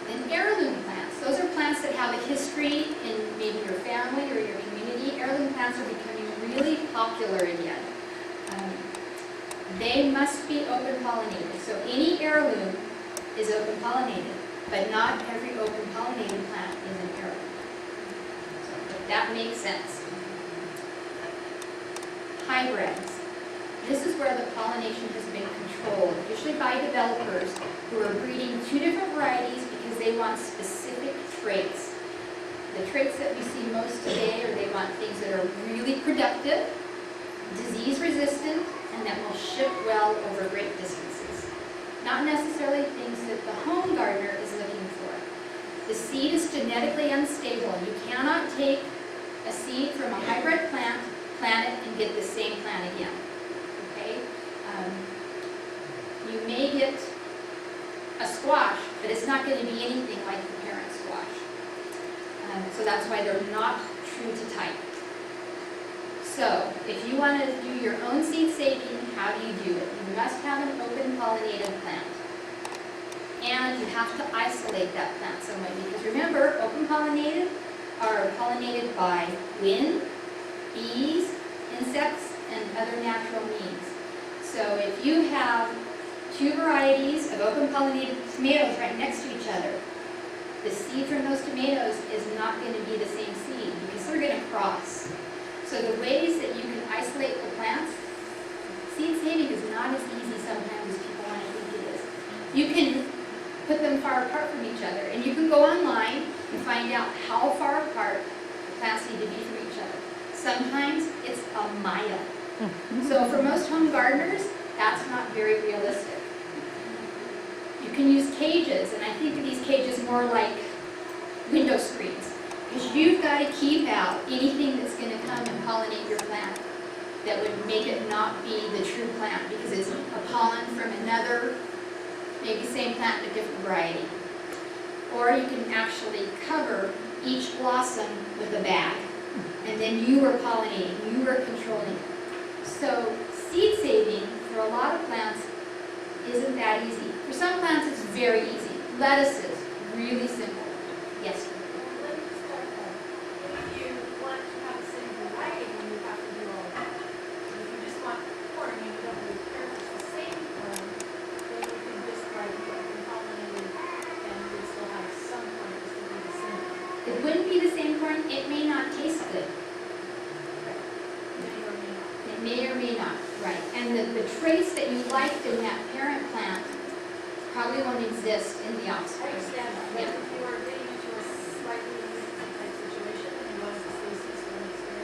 Then heirloom plants. Those are plants that have a history in maybe your family or your community. Heirloom plants are becoming really popular again. They must be open pollinated. So any heirloom is open pollinated, but not every open pollinated plant is an heirloom. So if that makes sense. Hybrids. This is where the pollination has been controlled, usually by developers who are breeding two different varieties because they want specific traits. The traits that we see most today are they want things that are really productive, disease resistant, and that will ship well over great distances. Not necessarily things that the home gardener is looking for. The seed is genetically unstable. You cannot take a seed from a hybrid plant, plant it, and get the same plant again. Okay? You may get a squash, but it's not going to be anything like the parent squash. So that's why they're not true to type. So if you want to do your own seed saving, how do you do it? You must have an open pollinated plant. And you have to isolate that plant some way because remember, open pollinated are pollinated by wind, bees, insects, and other natural means. So if you have two varieties of open pollinated tomatoes right next to each other, the seed from those tomatoes is not going to be the same seed because they're going to cross. So the ways that you can isolate the plants, seed saving is not as easy sometimes as people want to think it is. You can put them far apart from each other, and you can go online and find out how far apart the plants need to be from each other. Sometimes it's a mile. So for most home gardeners, that's not very realistic. You can use cages, and I think of these cages more like window screens. Because you've got to keep out anything that's going to come and pollinate your plant that would make it not be the true plant because it's a pollen from another, maybe same plant but different variety. Or you can actually cover each blossom with a bag, and then you are pollinating, you are controlling it. So seed saving for a lot of plants isn't that easy. For some plants it's very easy. Lettuces, really simple. Yes? Let me just clarify. If you want to have the same variety, then you have to do all of that. If you just want corn and you don't really care if it's the same corn, then you can just write it and pollinate and you still have some corn that still be the same. It wouldn't be the same corn, it may not taste good. May or may not. It may or may not, right. And the traits that you liked in that parent plant probably won't exist in the I offspring. understand that, but if you are getting into a slightly different type situation and you want to stay seasonal next year,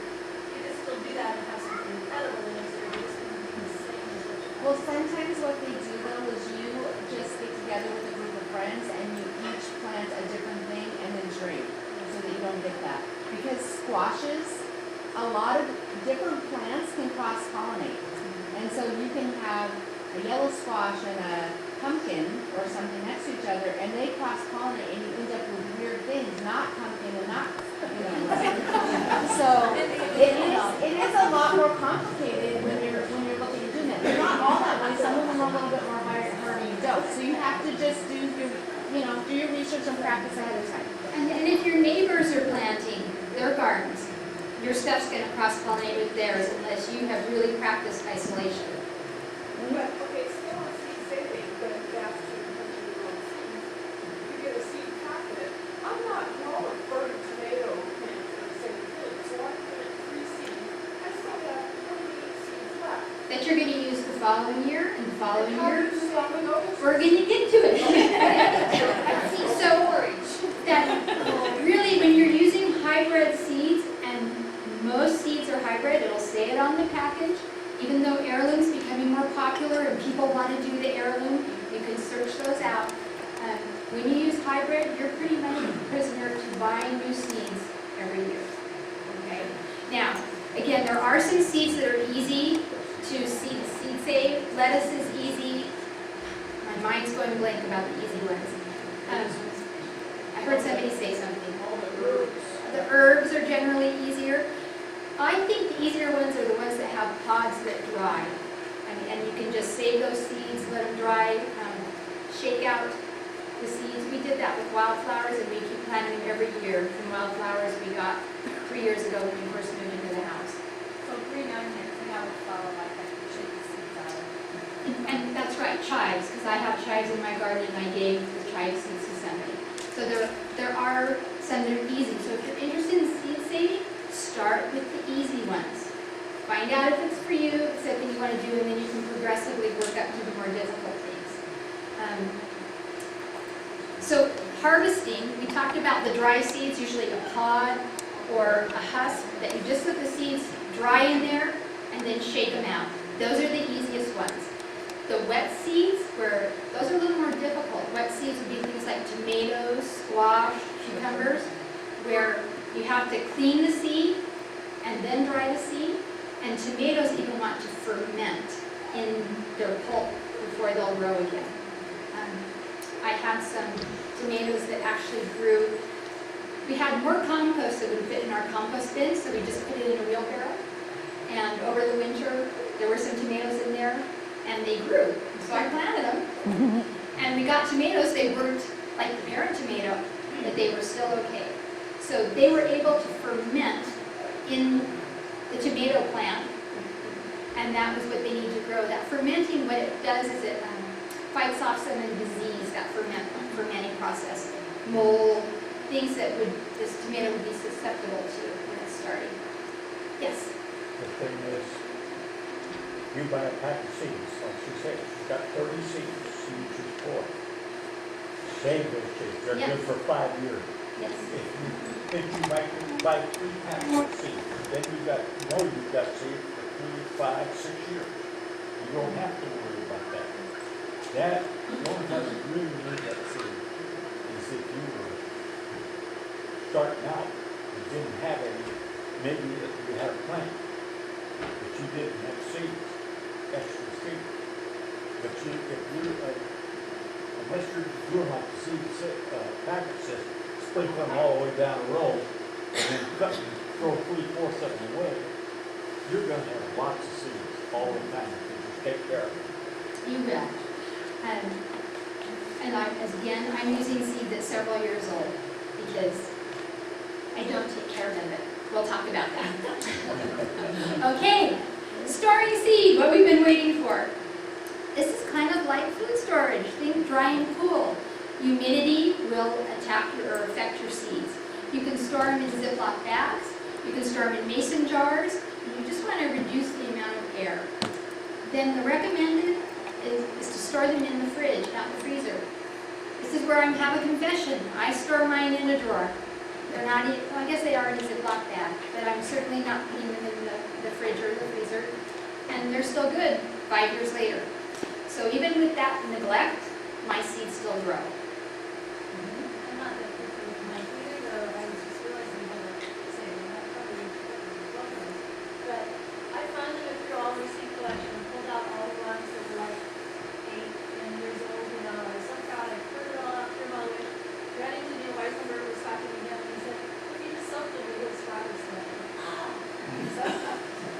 you can still do that and have something edible the next year, but it's going to be the same as what you have. Well, sometimes what they do though is you just get together with a group of friends and you each plant a different thing and then drink, so that you don't get that. Because squashes, a lot of different plants can cross-pollinate. And so you can have a yellow squash and a pumpkin or something next to each other and they cross-pollinate and you end up with weird things, not pumpkin and not, you know. So it is a lot more complicated when you're looking at doing that. They're not all that way. Some of them are a little bit more harder you don't. So you have to just do your research and practice ahead of time. And if your neighbors are planting their gardens, your stuff's going to cross-pollinate with theirs unless you have really practiced isolation. But, okay, still on seed saving, but that's to potentially grow seeds. You get a seed packet, I'm not growing 30 tomato plants in the same thing, so I plant 3 seeds. I still have 28 seeds left. That you're going to use the following year and the following How year. do you stop and go? We're going to get to it. So that really when you're using hybrid seeds, and most seeds are hybrid, it'll say it on the package, even though heirloom's becoming more popular and people want to do the heirloom, you can search those out. When you use hybrid, you're pretty much a prisoner to buying new seeds every year. Okay? Now, again, there are some seeds that are easy to seed save. Lettuce is easy. My mind's going blank about the easy ones. I heard somebody say something. The herbs are generally easier. I think the easier ones are the ones that have pods that dry. And you can just save those seeds, let them dry, shake out the seeds. We did that with wildflowers and we keep planting them every year. From wildflowers we got 3 years ago when we first moved into the house. So green onions, we have a flower like that, you shake the seeds out of. And that's right, chives, because I have chives in my garden and I gave the chive seeds to somebody. So there are some that are easy. So if you're interested in seed saving, start with the easy ones. Find out if it's for you, if it's something you want to do, and then you can progressively work up to the more difficult things. So harvesting, we talked about the dry seeds, usually a pod or a husk, that you just let the seeds dry in there and then shake them out. Those are the easiest ones. The wet seeds, those are a little more difficult. Wet seeds would be things like tomatoes, squash, cucumbers, where you have to clean the seed and then dry the seed. And tomatoes even want to ferment in their pulp before they'll grow again. I had some tomatoes that actually grew. We had more compost that would fit in our compost bin, so we just put it in a wheelbarrow. And over the winter, there were some tomatoes in there, and they grew. So I planted them. And we got tomatoes, they weren't like the parent tomato, but they were still okay. So they were able to ferment in the tomato plant, and that was what they need to grow. That fermenting, what it does is it fights off some of the disease, that fermenting process. Mold, things that this tomato would be susceptible to when it's starting. Yes? The thing is, you buy a pack of seeds, like she said, she's got 30 seeds, she uses 4. Save those seeds, they're Yes. good for 5 years. Yes. If you buy 3 packs of seeds, then you've got seeds for 3, 5, 6 years. You don't have to worry about that. That, the only time you really need that seed is if you were starting out, you didn't have any, maybe if you had a plant, but you didn't have seeds, extra seeds. But you, if you, unless you're doing like the seed packet says, sprinkle them all the way down the row, and then cut and throw 3/4 of them away, you're gonna have lots of seeds all the time if you just take care of them. You bet. And I'm using seed that's several years old because I don't take care of them, but we'll talk about that. Okay, storing seed, what we've been waiting for. This is kind of like food storage. Think dry and cool. Humidity will affect your seeds. You can store them in Ziploc bags. You can store them in mason jars. And you just want to reduce the amount of air. Then the recommended is to store them in the fridge, not the freezer. This is where I have a confession. I store mine in a drawer. They're not, well, I guess they are in a Ziploc bag, but I'm certainly not putting them in the fridge or the freezer. And they're still good 5 years later. So even with that neglect, my seeds still grow. I'm not that picky with my either, though I was just realizing how to say, well, that probably was. But I finally went through all the seed collection and pulled out all the ones that were like 8, 10 years old, you know, I sucked out, I put it all out through my way. Ran into Neil Weisenberg, was talking to him, and he said, "If you just soak them, we get sprouts."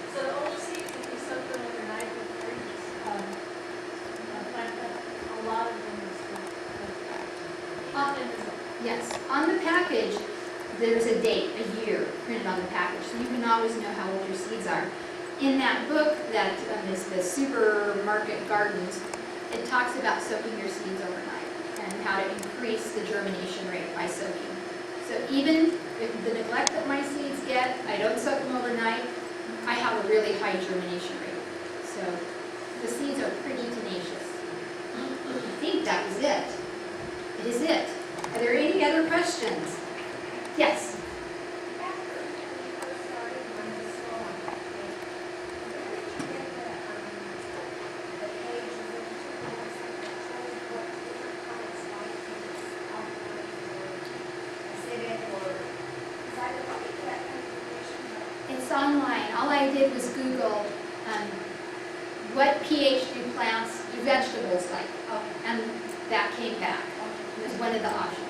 So the older seeds, if you soak them overnight with fruit, plant them, a lot of them are still Yes, on the package, there's a date, a year printed on the package, so you can always know how old your seeds are. In that book that is the Supermarket Gardens, it talks about soaking your seeds overnight and how to increase the germination rate by soaking. So even with the neglect that my seeds get, I don't soak them overnight, I have a really high germination rate. So the seeds are pretty tenacious. I think that was it. It is it. Are there any other questions? Yes? It's online. All I did was Google what pH do plants, do vegetables like? And that came back. It was one of the options.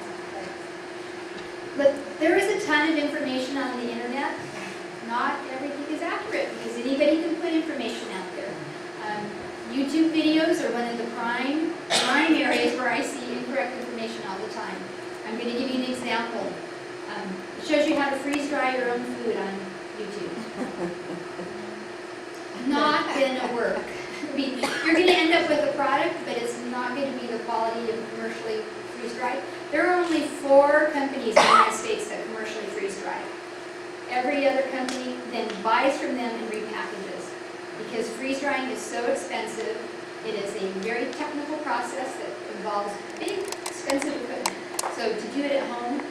But there is a ton of information on the internet. Not everything is accurate because anybody can put information out there. YouTube videos are one of the prime areas where I see incorrect information all the time. I'm going to give you an example. It shows you how to freeze dry your own food on YouTube. Not gonna work. I mean, you're gonna end up with a product, but it's not gonna be the quality of commercially freeze dried. There are only 4 companies in the United States that commercially freeze dry. Every other company then buys from them and repackages. Because freeze drying is so expensive, it is a very technical process that involves big, expensive equipment. So to do it at home,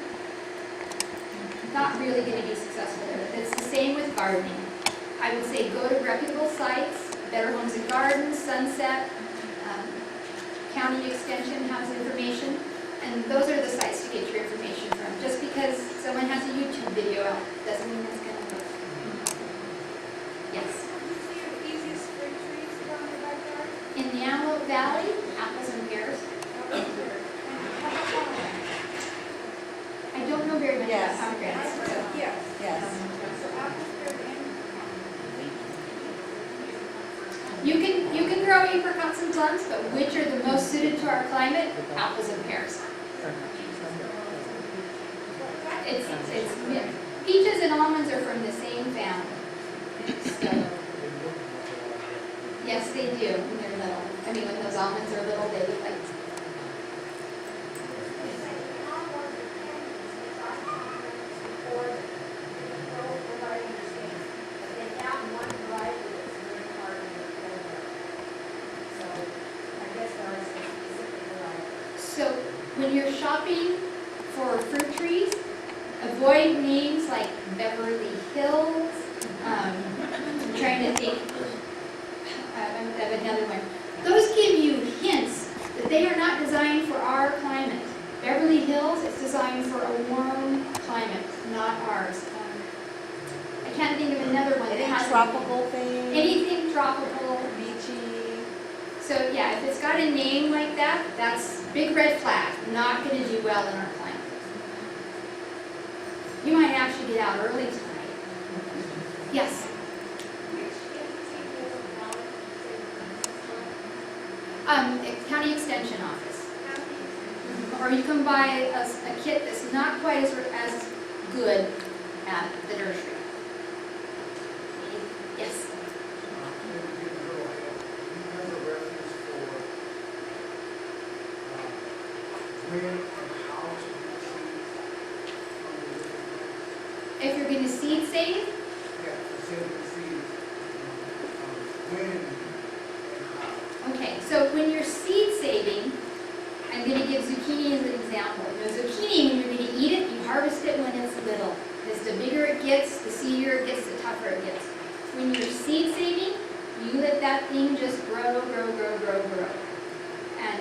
not really going to be successful. It's the same with gardening. I would say go to reputable sites. Better Homes and Gardens, Sunset, County Extension has information, and those are the sites to get your information from. Just because someone has a YouTube video out doesn't mean it's going to work. Yes? In the Antelope Valley, apples and pears. I don't know very much about pomegranates. So. Yes. You can grow apricots and plums, but which are the most suited to our climate? Apples and pears. Peaches and almonds are from the same family. So, yes, they do when they're little. I mean, when those almonds are little, they look like. So when you're shopping for fruit trees, avoid names like Beverly Hills. I'm trying to think of another one. Those give you hints they are not designed for our climate. Beverly Hills is designed for a warm climate, not ours. I can't think of another one that Any has tropical thing, anything tropical. beachy. So yeah, if it's got a name like that, that's big red flag, not gonna do well in our climate. You might actually get out early tonight. Yes? County Extension Office. Or you can buy a kit that's not quite as good at the nursery. Yes? Maybe get a little help. Do you have a reference for, when and how to get seeds from the different plants? If you're gonna seed save, Yeah, for saving seeds, when and how. okay, so when you're seed saving, I'm gonna give zucchini as an example. You know, zucchini, when you're gonna eat it, you harvest it when it's little. Because the bigger it gets, the seedier it gets, the tougher it gets. When you're seed saving, you let that thing just grow, grow, grow, grow, grow. And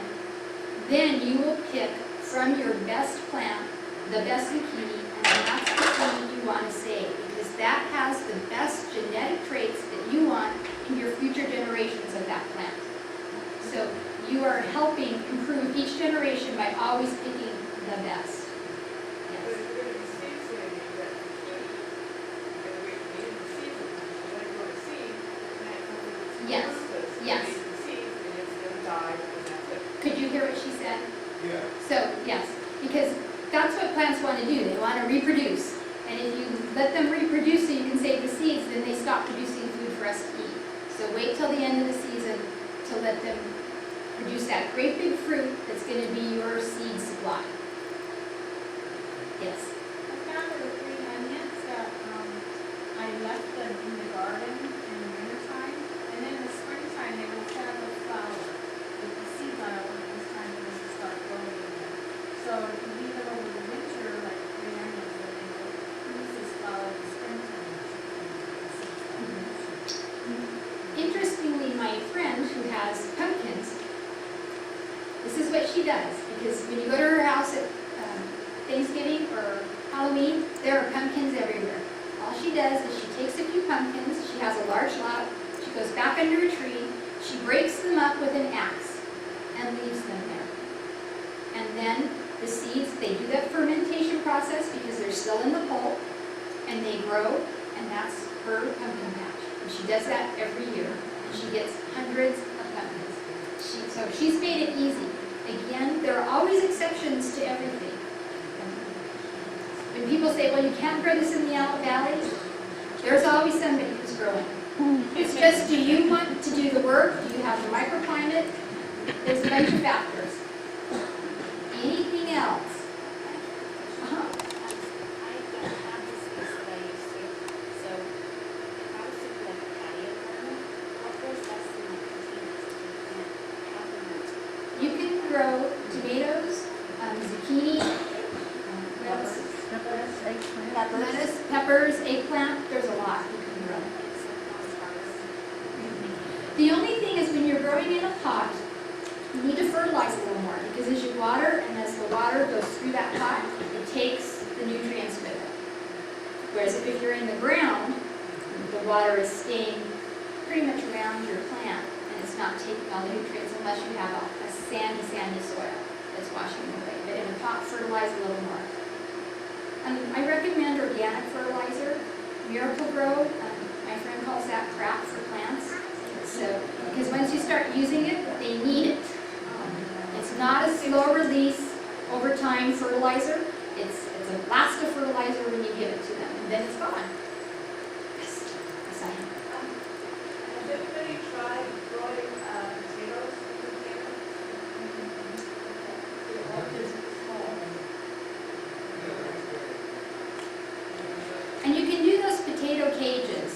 then you will pick from your best plant, the best zucchini, and that's the thing you want to save. Because that has the best genetic traits that you want in your future generations of that plant. So you are helping improve each generation by always picking the best. But Yes. if you're gonna be seed saving, that zucchini, you're gonna wait for the end of the season. You're gonna grow a seed, plant something that's Yes, useless, yes. wait for the seed, and it's gonna die, and that's it. Could you hear what she said? Yeah. So, yes, because that's what plants want to do. They want to reproduce. And if you let them reproduce so you can save the seeds, then they stop producing food for us to eat. So wait till the end of the season to let them produce that great big fruit that's going to be your seed supply. Yes. I found there were 3 onions that, I left them in the garden in the wintertime, and then in the springtime, they will start to flower. With the seeds on it, when it was time for them to start growing again. So if you leave them over the winter, like 3 onions, then they will lose this flower in the springtime. Interestingly, my friend who has pumpkins, this is what she does, because when you go to her house at Thanksgiving or Halloween, there are pumpkins everywhere. All she does is she takes a few pumpkins, she has a large lot, she goes back under a tree, she breaks them up with an axe and leaves them there. And then the seeds, they do that fermentation process because they're still in the pulp, and they grow, and that's her pumpkin patch. And she does that every year, and she gets hundreds of pumpkins. So she's made it easy. Again, there are always exceptions to everything. When people say, well, you can't grow this in the Antelope Valley, there's always somebody who's growing. It's just, do you want to do the work? Do you have the microclimate? There's a bunch of factors. Anything else? Uh-huh. I don't have the space that I used to, so if I was to do like a patio garden, what grows best in like containers if you can't have them? You can grow tomatoes, zucchini, what else? Peppers, eggplant. Lettuce, peppers, eggplant, there's a lot you can grow. The only thing is when you're growing in a pot, you need to fertilize a little more because as you water and as the water goes through that pot, it takes the nutrients with it. Whereas if you're in the ground, the water is staying pretty much around your plant and it's not taking all the nutrients unless you have a sandy soil that's washing it away. But in a pot, fertilize a little more. I recommend organic fertilizer, Miracle-Gro. My friend calls that crap for plants. So, because once you start using it, they need it. It's not a slow release over time fertilizer. It's a blast of fertilizer when you give it to them, and then it's gone. Yes, yes I am. Has anybody tried growing potatoes in containers? The orchards are small. And you can do those potato cages.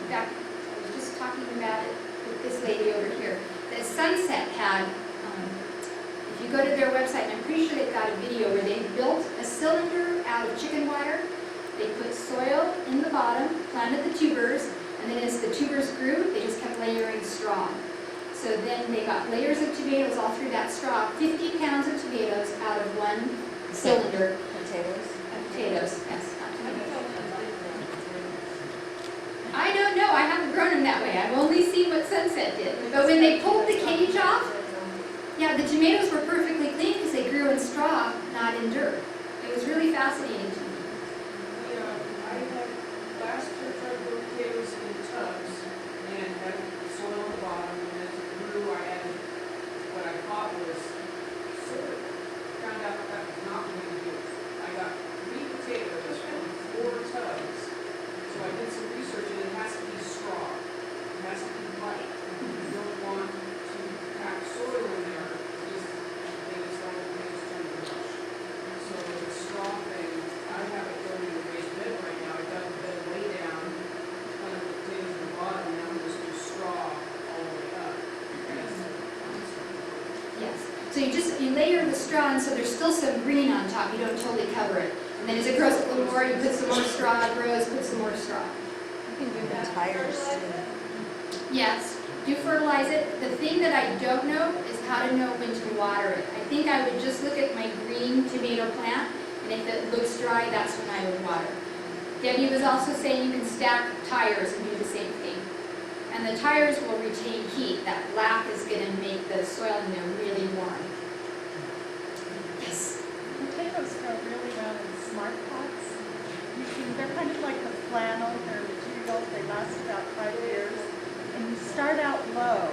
In fact, I was just talking about it with this lady over here. The Sunset had, if you go to their website, and I'm pretty sure they've got a video where they built a cylinder out of chicken wire. They put soil in the bottom, planted the tubers, and then as the tubers grew, they just kept layering straw. So then they got layers of tomatoes all through that straw, 50 pounds of tomatoes out of one cylinder Potatoes. of potatoes. Yes, not tomatoes. I don't know, I haven't grown them that way. I've only seen what Sunset did. But when they pulled the cage off, yeah, the tomatoes were perfectly clean because they grew in straw, not in dirt. It was really fascinating to me. I had last year tried to grow potatoes in tubs and had soil on the bottom, and as it grew, I added what I thought was soil. Found out that was not what we used. I got 3 potatoes from 4 tubs. So I did some research, and it has to be straw. It has to be light. You don't want to pack soil in there, because they just don't mix too much. So the straw thing, I have it going in the raised bed right now. I got the bed way down, kind of the potatoes in the bottom, now I'm just do straw all the way up. Yes. So you layer the straw, and so there's still some green on top. You don't totally cover it. And then as it grows a little more, you put some more straw. It grows, put some more straw. You can do the tires too. Yes, do fertilize it. The thing that I don't know is how to know when to water it. I think I would just look at my green tomato plant, and if it looks dry, that's when I would water. Debbie was also saying you can stack tires and do the same thing. And the tires will retain heat. That black is going to make the soil in there really warm. Yes. Potatoes grow really well in smart pots. They're kind of like the flannel, they're material, they last about 5 years. And you start out low,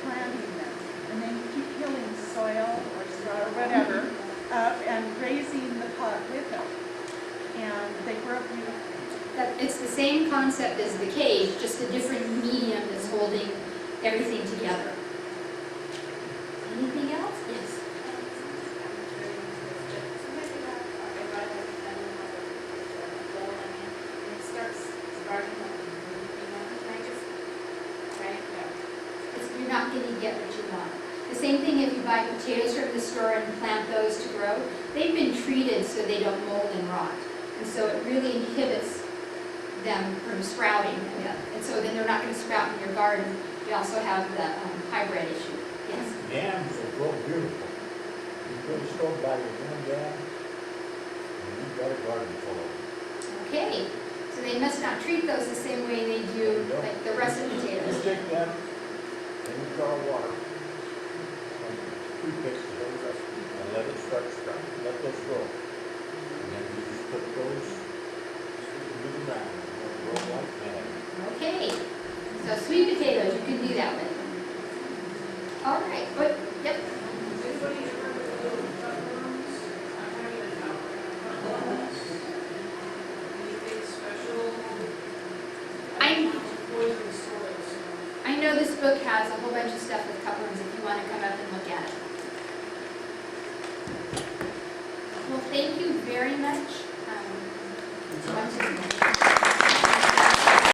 planting them, and then you keep peeling soil or straw or whatever up and raising the pot with them. And they grow beautiful. It's the same concept as the cage, just a different medium that's holding everything together. Anything else? Yes. Sometimes you have, I brought it up, I don't know, like a bowl onion, and it starts sparking like a movie, can I just try it? No. You're not going to get what you want. The same thing if you buy potatoes from the store and plant those to grow. They've been treated so they don't mold and rot. And so it really inhibits them from sprouting. And so then they're not going to sprout in your garden. You also have the hybrid issue. Yes. Yams will grow beautiful. You go to the store, buy your one yam, and you've got a garden full of them. Okay. So they must not treat those the same way they do like the rest of the You potatoes. take them, and you draw water, and you fix those up, and let it start sprouting, let those grow. And then you just put those into the ground, and they'll grow like mad. Okay. So sweet potatoes, you can do that with. All right. But, yep. Anybody ever deal with cutworms? I haven't been out there. Cutworms? Anything special? Poison soil, so. I know this book has a whole bunch of stuff with cutworms if you want to come up and look at it. Well, thank you very much.